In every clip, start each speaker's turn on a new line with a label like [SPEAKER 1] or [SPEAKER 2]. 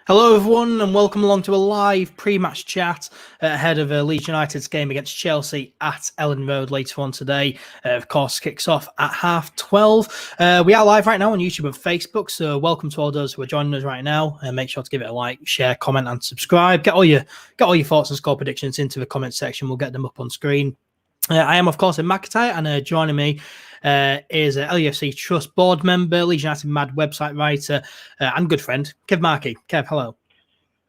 [SPEAKER 1] Hello, everyone, and welcome along to a live pre-match chat ahead of Leeds United's game against Chelsea at Elland Road later on today. Of course, kicks off at 12:30. We are live right now on YouTube and Facebook, so welcome to all those who are joining us right now. Make sure to give it a like, share, comment, and subscribe. Get all your thoughts and score predictions into the comment section. We'll get them up on screen. I am, of course, Ed McIntyre, and joining me is LUFCTrust board member, Leeds United Mad website writer, and good friend, Kev Markey. Kev, hello.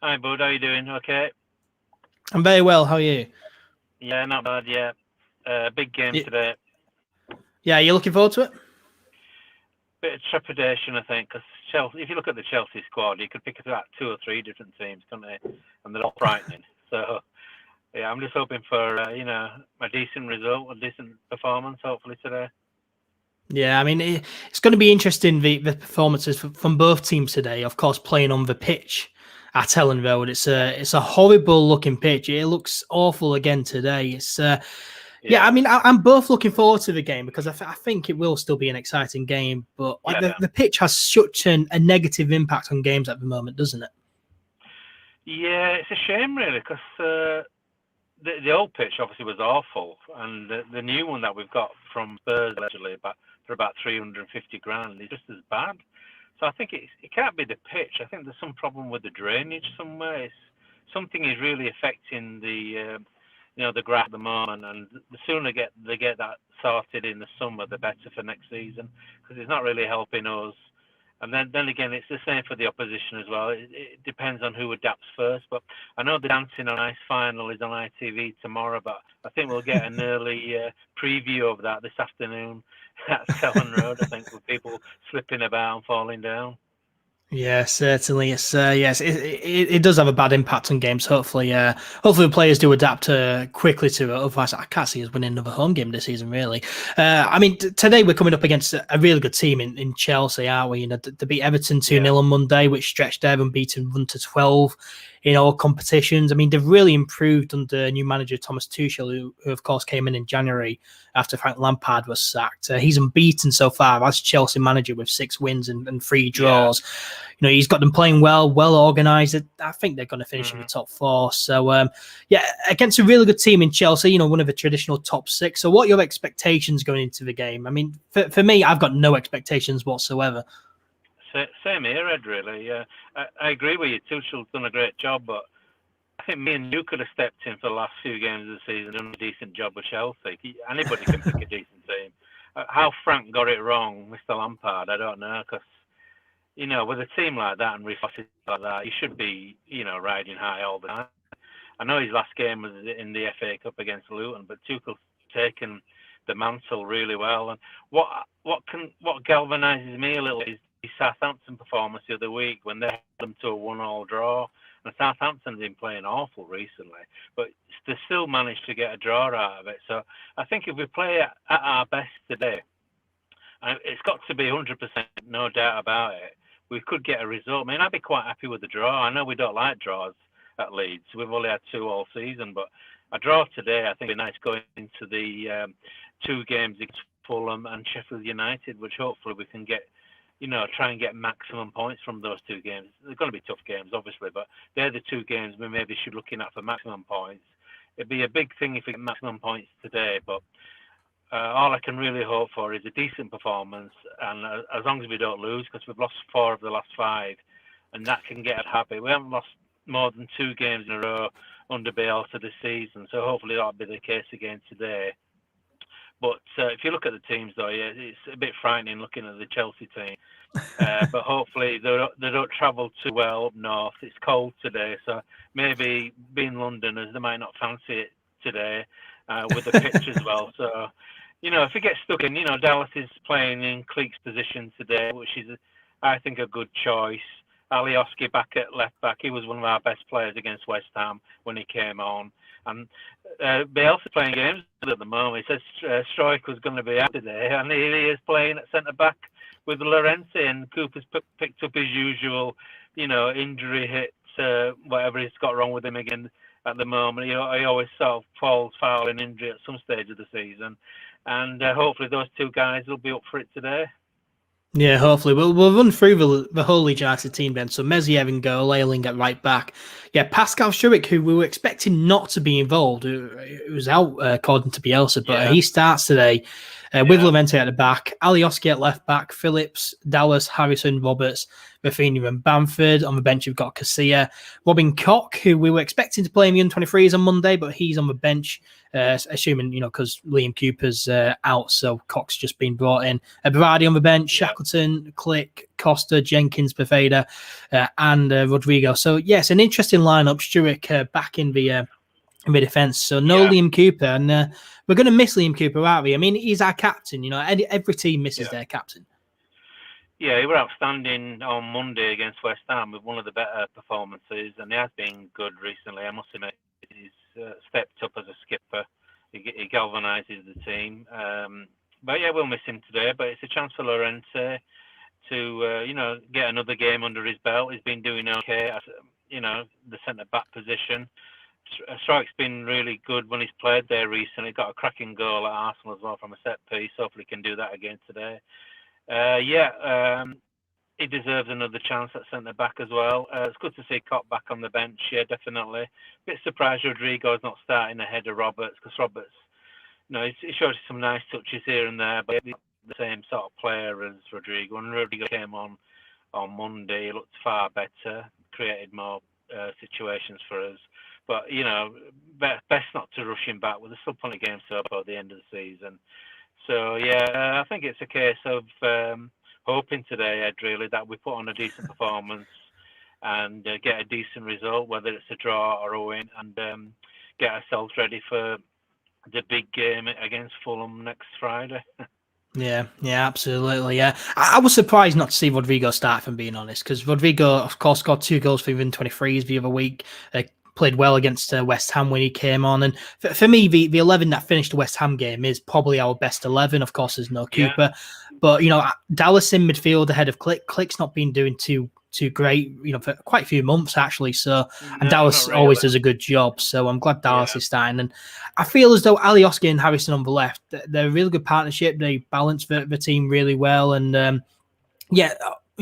[SPEAKER 2] Hi, bud. How you doing? Okay.
[SPEAKER 1] I'm very well. How are you?
[SPEAKER 2] Yeah, not bad. Yeah, big game today.
[SPEAKER 1] Yeah, you looking forward to it?
[SPEAKER 2] Bit of trepidation, I think, because Chelsea. If you look at the Chelsea squad, you could pick about 2 or 3 different teams, couldn't you? And they're all frightening. So, yeah, I'm just hoping for a decent result, a decent performance, hopefully today.
[SPEAKER 1] Yeah, I mean, it's going to be interesting, the performances from both teams today. Of course, playing on the pitch at Elland Road. It's a horrible looking pitch. It looks awful again today. It's yeah, I mean, I'm both looking forward to the game because I think it will still be an exciting game. But the pitch has such a negative impact on games at the moment, doesn't it?
[SPEAKER 2] Yeah, it's a shame really because the old pitch obviously was awful, and the new one that we've got from Spurs allegedly for about 350 grand is just as bad. So I think it can't be the pitch. I think there's some problem with the drainage somewhere. Something is really affecting the the grass at the moment, and the sooner they get that sorted in the summer, the better for next season, because it's not really helping us. And then again, it's the same for the opposition as well. It depends on who adapts first. But I know the Dancing on Ice final is on ITV tomorrow, but I think we'll get an early preview of that this afternoon at Elland Road, I think, with people slipping about and falling down.
[SPEAKER 1] Yeah, certainly. It's yes, it does have a bad impact on games. Hopefully, the players do adapt quickly to it. Otherwise, I can't see us winning another home game this season. Really, I mean, today we're coming up against a really good team in Chelsea, aren't we? You know, to beat Everton 2-0 on Monday, which stretched their unbeaten run to 12 in all competitions. I mean, they've really improved under new manager Thomas Tuchel, who of course came in January after Frank Lampard was sacked. He's unbeaten so far as Chelsea manager with 6 wins and 3 draws. You know, he's got them playing well organised. I think they're going to finish in the top 4. So, yeah, against a really good team in Chelsea, you know, one of the traditional top 6. So what are your expectations going into the game? I mean, for me, I've got no expectations whatsoever.
[SPEAKER 2] Same here, Ed, really. I agree with you. Tuchel's done a great job, but I think me and you could have stepped in for the last few games of the season and done a decent job with Chelsea. Anybody can pick a decent team. How Frank got it wrong, Mr. Lampard, I don't know, because, you know, with a team like that and resources like that, he should be, you know, riding high all the time. I know his last game was in the FA Cup against Luton, but Tuchel's taken the mantle really well. And what galvanises me a little is the Southampton performance the other week when they held them to a 1-1 draw. And Southampton's been playing awful recently, but they still managed to get a draw out of it. So I think if we play at our best today, it's got to be 100%, no doubt about it, we could get a result. I mean, I'd be quite happy with the draw. I know we don't like draws at Leeds. We've only had 2 all season, but a draw today, I think, would be nice going into the 2 games against Fulham and Sheffield United, which hopefully we can get, you know, try and get maximum points from those 2 games. They're going to be tough games, obviously, but they're the 2 games we maybe should be looking at for maximum points. It'd be a big thing if we get maximum points today, but all I can really hope for is a decent performance, and as long as we don't lose, because we've lost 4 of the last 5, and that can get us happy. We haven't lost more than 2 games in a row under Bielsa this season, so hopefully that'll be the case again today. But if you look at the teams, though, yeah, it's a bit frightening looking at the Chelsea team. But hopefully they don't travel too well up north. It's cold today, so maybe being Londoners, they might not fancy it today with the pitch as well. So, you know, if we get stuck in, you know, Dallas is playing in Cleek's position today, which is, I think, a good choice. Alioski back at left back. He was one of our best players against West Ham when he came on. And Bielsa playing games at the moment. He says Struijk was going to be out today, and he is playing at centre back with Llorente, and Cooper's picked up his usual, you know, injury hit, whatever he's got wrong with him again at the moment. He always sort of falls foul in injury at some stage of the season, and hopefully those 2 guys will be up for it today.
[SPEAKER 1] Yeah, hopefully. We'll run through the whole Leeds United team then. So Meziev in goal, Ayling at right back. Yeah, Pascal Schuick, who we were expecting not to be involved, who was out according to Bielsa, but he starts today with Levente at the back, Alioski at left back, Phillips, Dallas, Harrison, Roberts, Rafinha and Bamford. On the bench, you've got Casilla, Robin Koch, who we were expecting to play in the under-23s on Monday, but he's on the bench, assuming, because Liam Cooper's out, so Koch's just been brought in. Berardi on the bench, Shackleton, Click, Costa, Jenkins, Paveda, and Rodrigo. So, yes, an interesting lineup. Stewart back in the defence. So, no Liam Cooper. And we're going to miss Liam Cooper, aren't we? I mean, he's our captain. Every team misses their captain.
[SPEAKER 2] Yeah, he was outstanding on Monday against West Ham with one of the better performances, and he has been good recently. I must admit, he's stepped up as a skipper. He galvanises the team. But yeah, we'll miss him today. But it's a chance for Llorente to get another game under his belt. He's been doing okay at the centre back position. Strike's been really good when he's played there recently. Got a cracking goal at Arsenal as well from a set piece. Hopefully, he can do that again today. He deserves another chance at centre back as well. It's good to see Koch back on the bench. Yeah, definitely. Bit surprised Rodrigo's not starting ahead of Roberts, because Roberts, he showed some nice touches here and there, but he's the same sort of player as Rodrigo. When Rodrigo came on Monday, he looked far better, created more situations for us. But best not to rush him back. There's still plenty of games to go at the end of the season. So I think it's a case of hoping today, Ed, really, that we put on a decent performance and get a decent result, whether it's a draw or a win, and get ourselves ready for the big game against Fulham next Friday.
[SPEAKER 1] Yeah, absolutely. Yeah, I was surprised not to see Rodrigo start, if I'm being honest, because Rodrigo, of course, scored 2 goals for the 23s the other week. Played well against West Ham when he came on, and for me, the 11 that finished the West Ham game is probably our best 11. Of course, there's no Cooper, but Dallas in midfield ahead of Click. Click's not been doing too great, for quite a few months actually. So, and Dallas always does a good job. So I'm glad Dallas is starting. And I feel as though Alioski and Harrison on the left, they're a really good partnership. They balance the team really well. And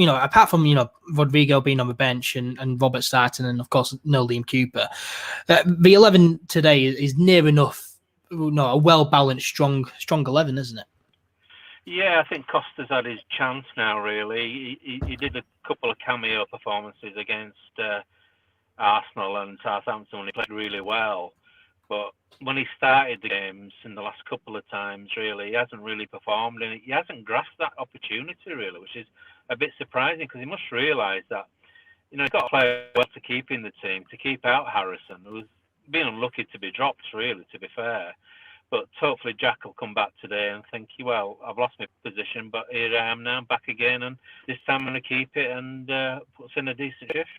[SPEAKER 1] apart from Rodrigo being on the bench and Robert starting, and of course no Liam Cooper, the 11 today is near enough. A well balanced, strong 11, isn't it?
[SPEAKER 2] Yeah, I think Costa's had his chance now, really. He did a couple of cameo performances against Arsenal and Southampton when he played really well. But when he started the games in the last couple of times, really, he hasn't really performed, and he hasn't grasped that opportunity, really, which is a bit surprising, because he must realise that, he's got to play well to keep in the team, to keep out Harrison, who's been unlucky to be dropped, really, to be fair. But hopefully Jack will come back today and think, well, I've lost my position, but here I am now, back again, and this time I'm going to keep it and puts in a decent shift.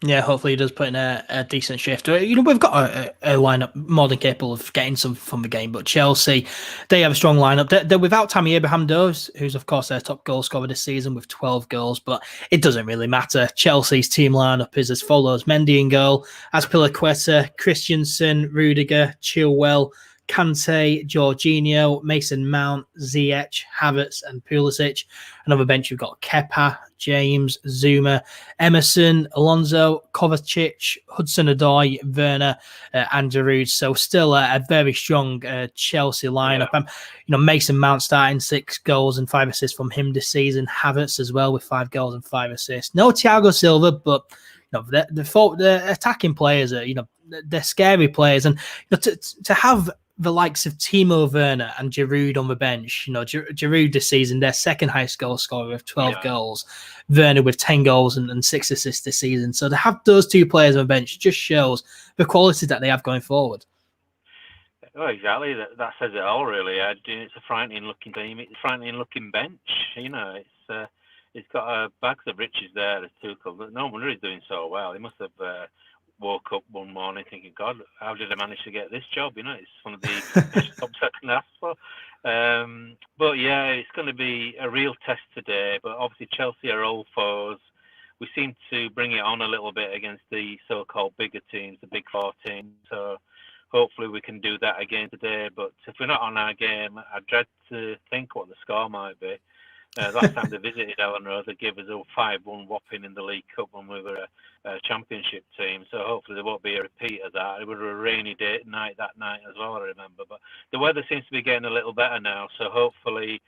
[SPEAKER 1] Yeah, hopefully he does put in a decent shift. We've got a lineup more than capable of getting some from the game, but Chelsea, they have a strong lineup. They're without Tammy Abraham-Does, who's, of course, their top goal scorer this season with 12 goals, but it doesn't really matter. Chelsea's team lineup is as follows: Mendy in goal, Azpilicueta, Christensen, Rudiger, Chilwell, Kante, Jorginho, Mason Mount, Ziyech, Havertz, and Pulisic. Another bench, you've got Kepa, James, Zuma, Emerson, Alonso, Kovacic, Hudson-Odoi, Werner, and Giroud. So still a very strong Chelsea lineup. Mason Mount starting 6 goals and 5 assists from him this season. Havertz as well with 5 goals and 5 assists. No Thiago Silva, but the attacking players are they're scary players, and to have the likes of Timo Werner and Giroud on the bench. Giroud this season, their second highest goal scorer with 12 goals. Werner with 10 goals and 6 assists this season. So to have those 2 players on the bench just shows the quality that they have going forward.
[SPEAKER 2] Oh, exactly. That says it all, really. It's a frightening-looking team. It's a frightening-looking bench. It's got bags of riches there, as Tuchel. No wonder he's doing so well. He must have woke up one morning thinking, God, how did I manage to get this job? It's one of the best jobs I can ask for. But yeah, it's going to be a real test today. But obviously Chelsea are old foes. We seem to bring it on a little bit against the so-called bigger teams, the big 4 teams. So hopefully we can do that again today. But if we're not on our game, I dread to think what the score might be. Last time they visited Elland Road, they gave us a 5-1 whopping in the League Cup when we were a championship team. So hopefully there won't be a repeat of that. It was a rainy night that night as well, I remember. But the weather seems to be getting a little better now. So hopefully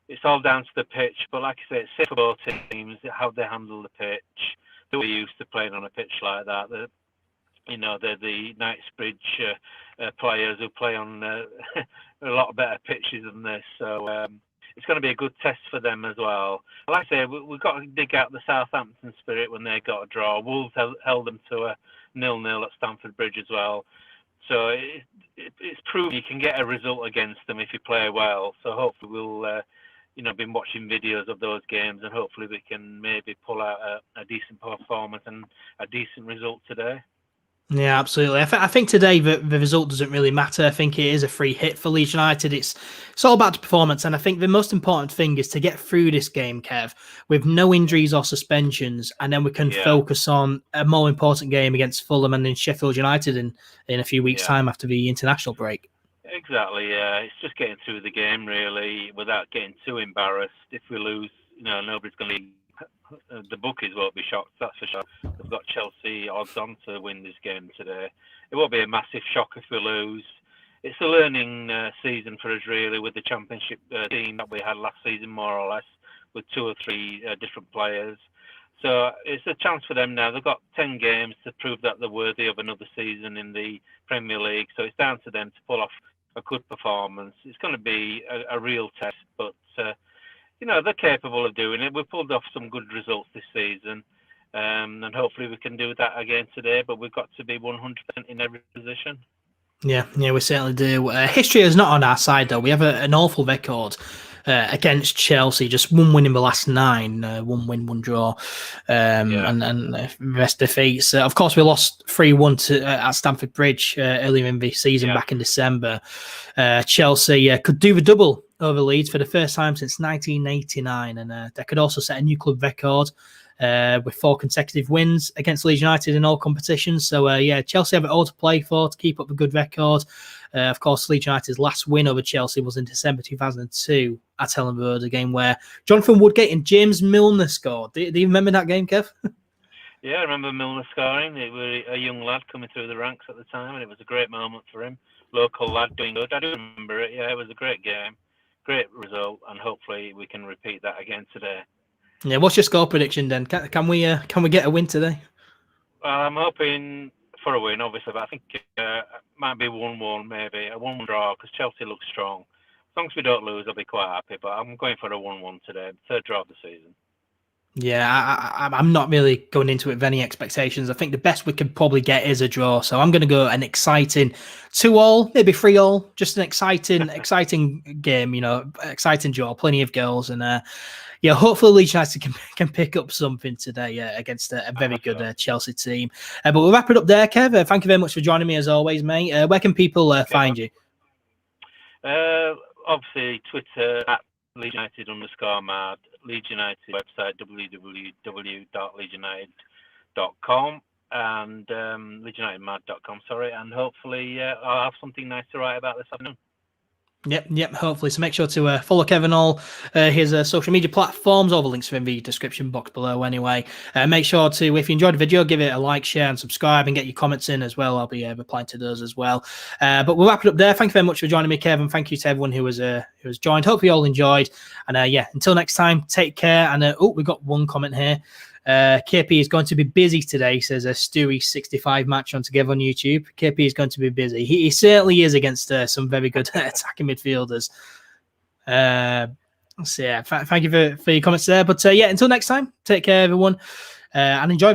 [SPEAKER 2] it's all down to the pitch. But like I say, it's safe for both teams, how they handle the pitch. They're used to playing on a pitch like that. They're the Knightsbridge players who play on a lot better pitches than this. So it's going to be a good test for them as well. Like I say, we've got to dig out the Southampton spirit when they got a draw. Wolves held them to a 0-0 at Stamford Bridge as well. So it's proven you can get a result against them if you play well. So hopefully we'll, been watching videos of those games, and hopefully we can maybe pull out a decent performance and a decent result today.
[SPEAKER 1] Yeah, absolutely. I think today the result doesn't really matter. I think it is a free hit for Leeds United. It's all about the performance, and I think the most important thing is to get through this game, Kev, with no injuries or suspensions, and then we can focus on a more important game against Fulham and then Sheffield United in a few weeks' time after the international break.
[SPEAKER 2] Exactly, yeah. It's just getting through the game, really, without getting too embarrassed. If we lose, nobody's going to... The bookies won't be shocked, that's for sure. They've got Chelsea odds on to win this game today. It won't be a massive shock if we lose. It's a learning season for us, really, with the championship team that we had last season, more or less, with 2 or 3 different players. So it's a chance for them now. They've got 10 games to prove that they're worthy of another season in the Premier League. So it's down to them to pull off a good performance. It's going to be a real test, but... they're capable of doing it. We've pulled off some good results this season, and hopefully we can do that again today, but we've got to be 100% in every position. Yeah,
[SPEAKER 1] we certainly do. History is not on our side, though. We have an awful record against Chelsea, just 1 win in the last 9, 1 win, 1 draw, and the rest defeats. Of course, we lost 3-1 at Stamford Bridge earlier in the season, back in December. Chelsea could do the double over Leeds for the first time since 1989, and they could also set a new club record with 4 consecutive wins against Leeds United in all competitions. So, Chelsea have it all to play for to keep up a good record. Of course, Leeds United's last win over Chelsea was in December 2002 at Elland Road, a game where Jonathan Woodgate and James Milner scored. Do you remember that game, Kev?
[SPEAKER 2] Yeah, I remember Milner scoring. He was a young lad coming through the ranks at the time, and it was a great moment for him. Local lad doing good. I do remember it. Yeah, it was a great game. Great result, and hopefully we can repeat that again today.
[SPEAKER 1] Yeah, what's your score prediction then? Can we get a win today?
[SPEAKER 2] Well, I'm hoping for a win, obviously, but I think it might be 1-1, maybe a 1-1 draw, because Chelsea looks strong. As long as we don't lose, I'll be quite happy. But I'm going for a 1-1 today, 3rd draw of the season.
[SPEAKER 1] Yeah, I'm not really going into it with any expectations. I think the best we could probably get is a draw. So I'm going to go an exciting 2-2, maybe 3-3. Just an exciting game, exciting draw, plenty of goals. And hopefully Leeds United can pick up something today against a very good Chelsea team. But we'll wrap it up there, Kev. Thank you very much for joining me as always, mate. Where can people find you?
[SPEAKER 2] Obviously, Twitter at Leeds United_mad, Leeds United website www.leedsunited.com and leedsunitedmad.com, and hopefully I'll have something nice to write about this afternoon.
[SPEAKER 1] Yep, hopefully. So make sure to follow Kevin all his social media platforms. All the links are in the description box below anyway. Make sure to, if you enjoyed the video, give it a like, share and subscribe and get your comments in as well. I'll be replying to those as well. But we'll wrap it up there. Thank you very much for joining me, Kevin. Thank you to everyone who has joined. Hopefully you all enjoyed. And until next time, take care. And we've got one comment here. KP is going to be busy today, says a Stewie65 match on Together on YouTube. KP is going to be busy. He certainly is against some very good attacking midfielders. So thank you for your comments there. But until next time, take care, everyone, and enjoy.